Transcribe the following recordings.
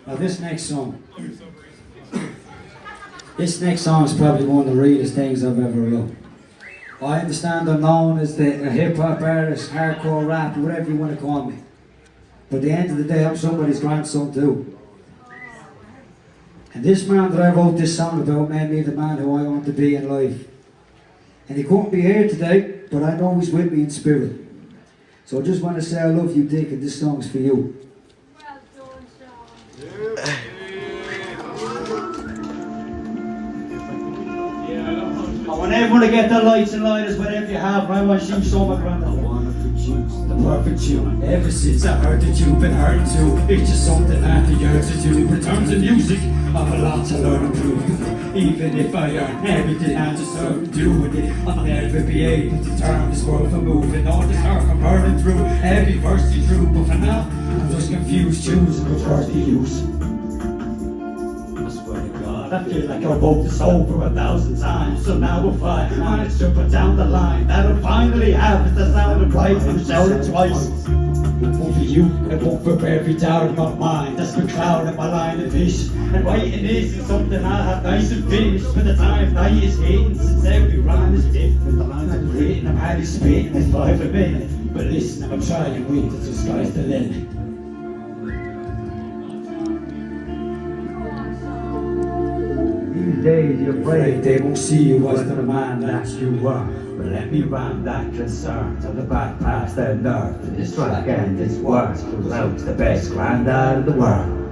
Now this next song. This next song is probably one of the realest things I've ever wrote. I understand I'm known as a hip-hop artist, hardcore rap, whatever you want to call me. But at the end of the day, I'm somebody's grandson too. And this man that I wrote this song about made me the man who I want to be in life. And he couldn't be here today, but I know he's with me in spirit. So I just want to say I love you, Dick, and this song's for you. Well done, Sean. I want everyone to get their lights and lighters, whatever you have, I want to sing so much around. I want to produce the perfect tune. Ever since I heard that you've been hurting too, it's just something that the urge to do. In terms of music, I've a lot to learn and prove. Even if I earn everything I deserve to do with it, I'll never be able to turn this world from moving. All this hurt I'm burning through, every verse is true. But for now, I'm just confused, choosing which words to use. I feel like I wrote this over 1,000 times. So now if I manage to put down the line, that'll finally have it. That sounded right and shouted twice. One for you and one for every doubt in my mind that's been clouding my line of vision. And waiting isn't something I have nice and finished. When the time night is hitting, since every rhyme is different. The lines I'm creating, I'm hardly spitting at 5 a minute. But listen, I'm trying with it, the sky's the limit. These days you're afraid they won't see you as the man that you were. But let me rhyme that concern till the back past their nerve. And this track and its words goes out to the best granddad of the world.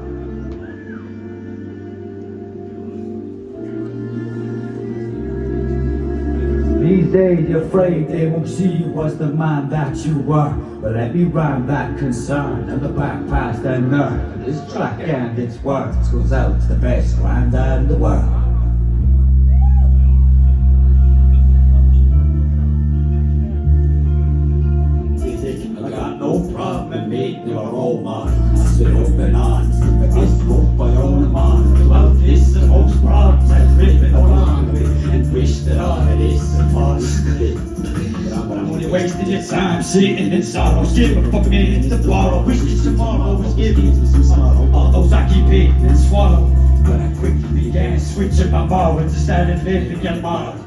These days you're afraid they won't see you as the man that you were. But let me rhyme that concern till the back past their nerve. And this track and its words goes out to the best granddad of the world. I got no problem in meeting your role model. I stood up and on, I guess both by own mind. Throughout this and most problems I've written along with, and wish that all of this is possible. But I'm only wasting your time sitting in sorrow. Give a fuck minute to borrow. Wish me tomorrow was given all those I keep eating and swallow. But I quickly began switching my morals instead of living your model.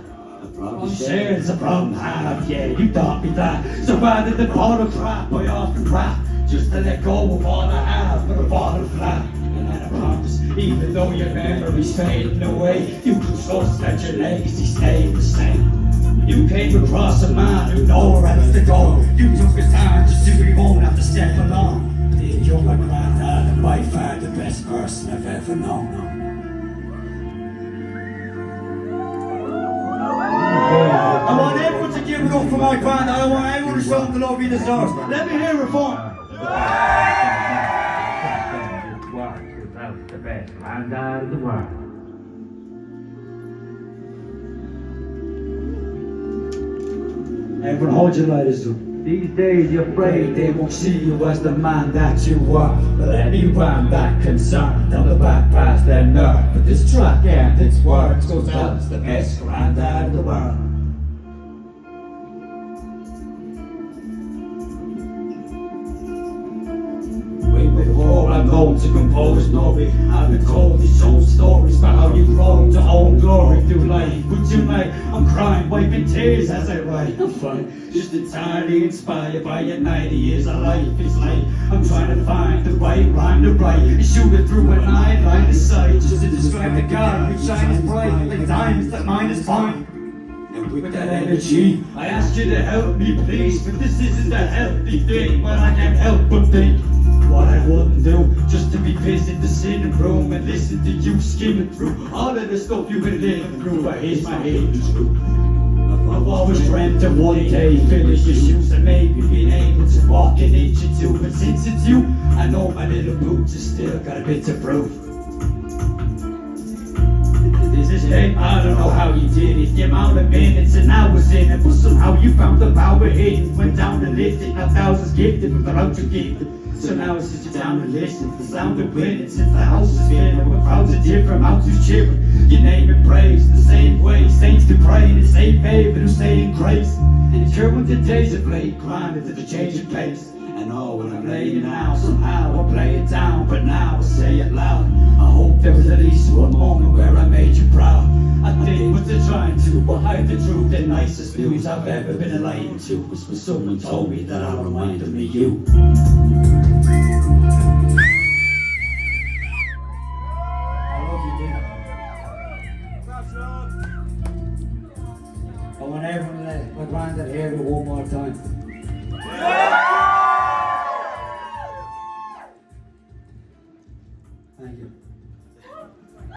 Share's a problem I have, yeah, you taught me that. So rather than bottle crap, I often rap just to let go of all I have, but a bottle flat. And I promise, even though your memory's fading away, you can trust that your legacy stayed the same. You came across a man who nowhere else to go. You took his time just so you won't have to step along. You're my granddad and by far the best person I've ever known. I want everyone to give it up for my granddad. I want everyone to show him the love he deserves. Let me hear it for him. Without the best granddad of the world. Everyone hold your lighters up. These days you're afraid they won't see you as the man that you were. But let me rhyme that concern till the back past their nerve. But this track and its words goes out as the best granddad of the world. Before I'm known to compose Nori, I've been told these old stories about how you grow to own glory through life. But tonight I'm crying, wiping tears as I write. I'm fine, just entirely inspired by your 90 years of life. It's like I'm trying to find the right rhyme to write and shoot it through an eye line of sight, just to describe the God who shines bright like diamonds that mine is fine. And with that energy, I ask you to help me please, but this isn't a healthy thing. But I can't help but think what I wouldn't do just to be visit the sitting room and listen to you skimming through all of the stuff you've been living through. But here's my hidden truth. I've always dreamt of one day finish your shoes and maybe being able to walk an inch or two. But since it's you, I know my little boots have still got a bit to prove. This is hate, I don't know how you did it. The amount of minutes and hours in it, but somehow you found the power hidden. Went down the list, it now thousands gifted without you gifted. So now it's just down to listen to the sound of winning. Since the house is filling with crowds of different mouths who's cheering. Your name and praise the same way. Saints to pray in the same favor who stay in grace. And it's here when the days of late grinding to the change of pace. And oh, when I'm laying out, somehow I play it down. But now it's say it loud. I hope there was at least one moment where I made you proud. I did what they're trying to, but hide the truth. The nicest news I've ever been enlightened to was when someone told me that I reminded me of you. I want everyone to let my granddad hear it one more time.